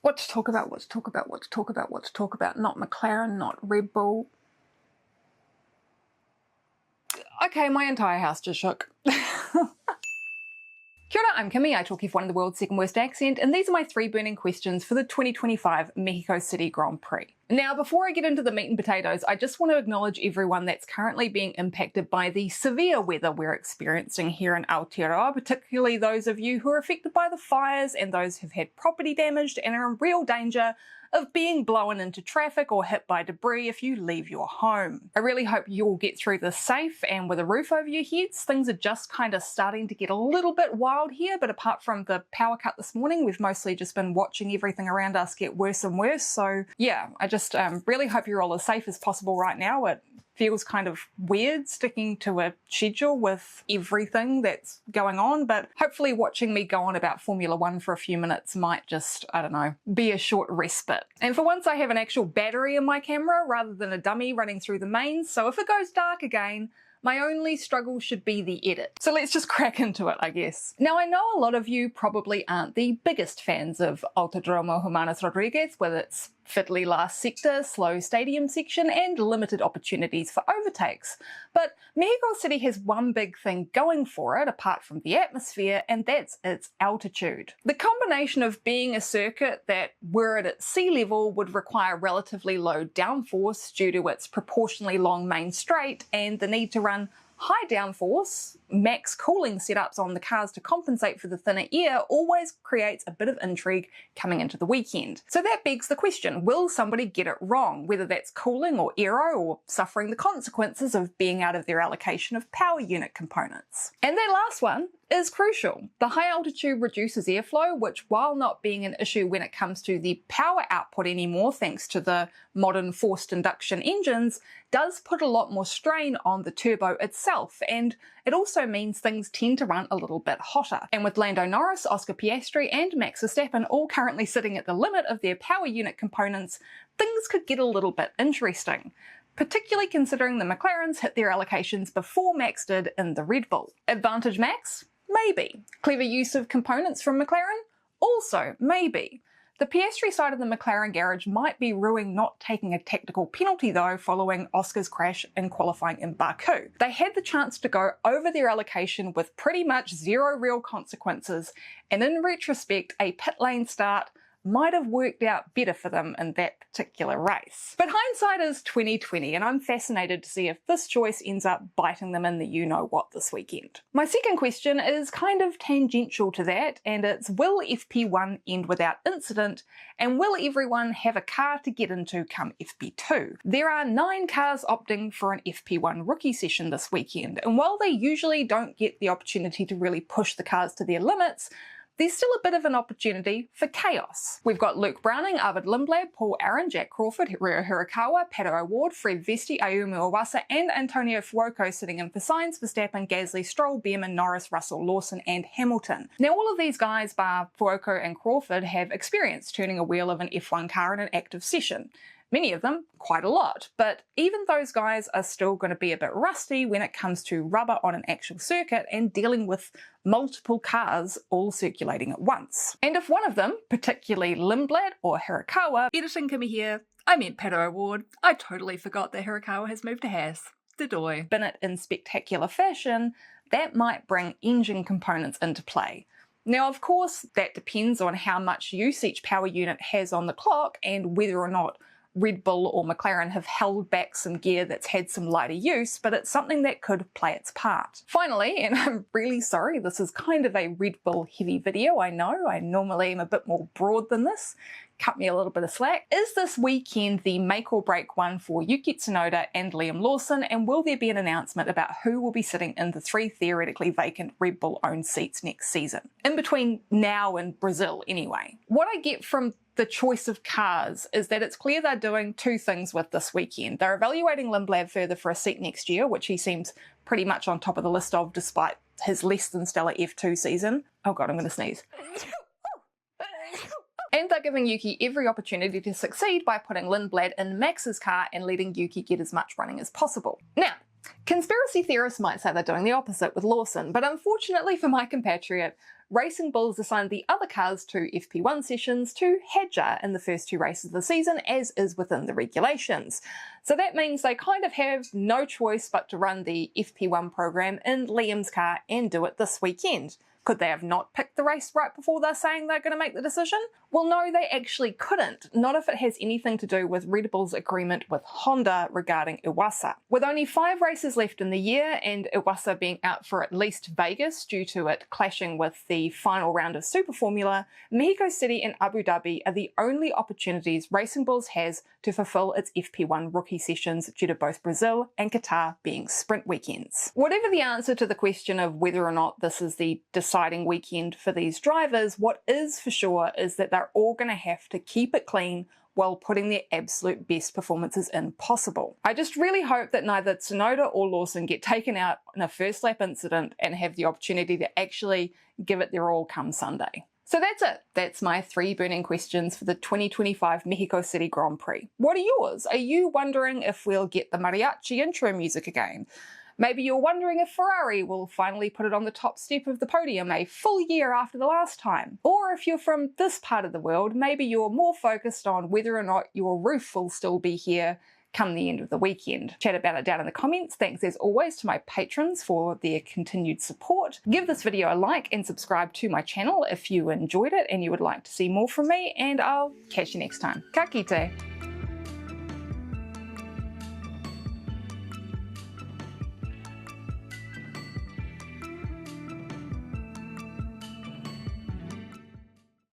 What to talk about, what to talk about, what to talk about, what to talk about. Not McLaren, not Red Bull. Okay, my entire house just shook. Kia ora, I'm Kimmy, I talk F1 in the world's second worst accent, and these are my 3 burning questions for the 2025 Mexico City Grand Prix. Now, before I get into the meat and potatoes, I just want to acknowledge everyone that's currently being impacted by the severe weather we're experiencing here in Aotearoa, particularly those of you who are affected by the fires and those who've had property damaged and are in real danger of being blown into traffic or hit by debris if you leave your home. I really hope you all get through this safe and with a roof over your heads. Things are just kind of starting to get a little bit wild here, but apart from the power cut this morning, we've mostly just been watching everything around us get worse and worse. So yeah, I just really hope you're all as safe as possible right now. It feels kind of weird sticking to a schedule with everything that's going on, but hopefully watching me go on about Formula One for a few minutes might just, I don't know, be a short respite. And for once I have an actual battery in my camera rather than a dummy running through the mains, so if it goes dark again, my only struggle should be the edit. So let's just crack into it, I guess. Now, I know a lot of you probably aren't the biggest fans of Autodromo Hermanos Rodriguez, whether it's fiddly last sector, slow stadium section, and limited opportunities for overtakes. But Mexico City has one big thing going for it, apart from the atmosphere, and that's its altitude. The combination of being a circuit that, were it at sea level, would require relatively low downforce due to its proportionally long main straight, and the need to run high downforce, max cooling setups on the cars to compensate for the thinner air always creates a bit of intrigue coming into the weekend. So that begs the question, will somebody get it wrong, whether that's cooling or aero or suffering the consequences of being out of their allocation of power unit components? And that last one is crucial. The high altitude reduces airflow, which, while not being an issue when it comes to the power output anymore thanks to the modern forced induction engines, does put a lot more strain on the turbo itself, and it also means things tend to run a little bit hotter. And with Lando Norris, Oscar Piastri and Max Verstappen all currently sitting at the limit of their power unit components, things could get a little bit interesting, particularly considering the McLarens hit their allocations before Max did in the Red Bull. Advantage Max? Maybe. Clever use of components from McLaren? Also, maybe. The Piastri side of the McLaren garage might be ruining not taking a tactical penalty though following Oscar's crash in qualifying in Baku. They had the chance to go over their allocation with pretty much zero real consequences, and in retrospect, a pit lane start might have worked out better for them in that particular race. But hindsight is 2020, and I'm fascinated to see if this choice ends up biting them in the you-know-what this weekend. My second question is kind of tangential to that, and it's, will FP1 end without incident, and will everyone have a car to get into come FP2? There are 9 cars opting for an FP1 rookie session this weekend, and while they usually don't get the opportunity to really push the cars to their limits, there's still a bit of an opportunity for chaos. We've got Luke Browning, Arvid Lindblad, Paul Aaron, Jack Crawford, Hiroyo Hirakawa, Pato O'Ward, Fred Vesti, Ayumu Iwasa, and Antonio Fuoco sitting in for Sainz, Verstappen, Gasly, Stroll, Behrman, Norris, Russell, Lawson, and Hamilton. Now, all of these guys, bar Fuoco and Crawford, have experience turning a wheel of an F1 car in an active session. Many of them quite a lot, but even those guys are still going to be a bit rusty when it comes to rubber on an actual circuit and dealing with multiple cars all circulating at once. And if one of them, particularly Lindblad or Hirakawa, editing Kimmy here, I meant Pato O'Ward, I totally forgot that Hirakawa has moved to Haas. Didoy. Bin it in spectacular fashion, that might bring engine components into play. Now, of course, that depends on how much use each power unit has on the clock and whether or not Red Bull or McLaren have held back some gear that's had some lighter use, but it's something that could play its part. Finally, and I'm really sorry, this is kind of a Red Bull heavy video, I know, I normally am a bit more broad than this, cut me a little bit of slack. Is this weekend the make or break one for Yuki Tsunoda and Liam Lawson, and will there be an announcement about who will be sitting in the 3 theoretically vacant Red Bull owned seats next season? In between now and Brazil anyway. What I get from the choice of cars is that it's clear they're doing 2 things with this weekend. They're evaluating Lindblad further for a seat next year, which he seems pretty much on top of the list of despite his less than stellar F2 season. Oh god, I'm gonna sneeze. And they're giving Yuki every opportunity to succeed by putting Lindblad in Max's car and letting Yuki get as much running as possible. Now, conspiracy theorists might say they're doing the opposite with Lawson, but unfortunately for my compatriot, Racing Bulls assigned the other cars to FP1 sessions to Hadjar in the first 2 races of the season, as is within the regulations. So that means they kind of have no choice but to run the FP1 program in Liam's car and do it this weekend. Could they have not picked the race right before they're saying they're going to make the decision? Well, no, they actually couldn't. Not if it has anything to do with Red Bull's agreement with Honda regarding Iwasa. With only 5 races left in the year and Iwasa being out for at least Vegas due to it clashing with the final round of Super Formula, Mexico City and Abu Dhabi are the only opportunities Racing Bulls has to fulfill its FP1 rookie sessions due to both Brazil and Qatar being sprint weekends. Whatever the answer to the question of whether or not this is the deciding weekend for these drivers, what is for sure is that they're all going to have to keep it clean while putting their absolute best performances in possible. I just really hope that neither Tsunoda or Lawson get taken out in a first lap incident and have the opportunity to actually give it their all come Sunday. So that's it. That's my 3 burning questions for the 2025 Mexico City Grand Prix. What are yours? Are you wondering if we'll get the mariachi intro music again? Maybe you're wondering if Ferrari will finally put it on the top step of the podium a full year after the last time. Or if you're from this part of the world, maybe you're more focused on whether or not your roof will still be here come the end of the weekend. Chat about it down in the comments. Thanks as always to my patrons for their continued support. Give this video a like and subscribe to my channel if you enjoyed it and you would like to see more from me, and I'll catch you next time. Ka kite!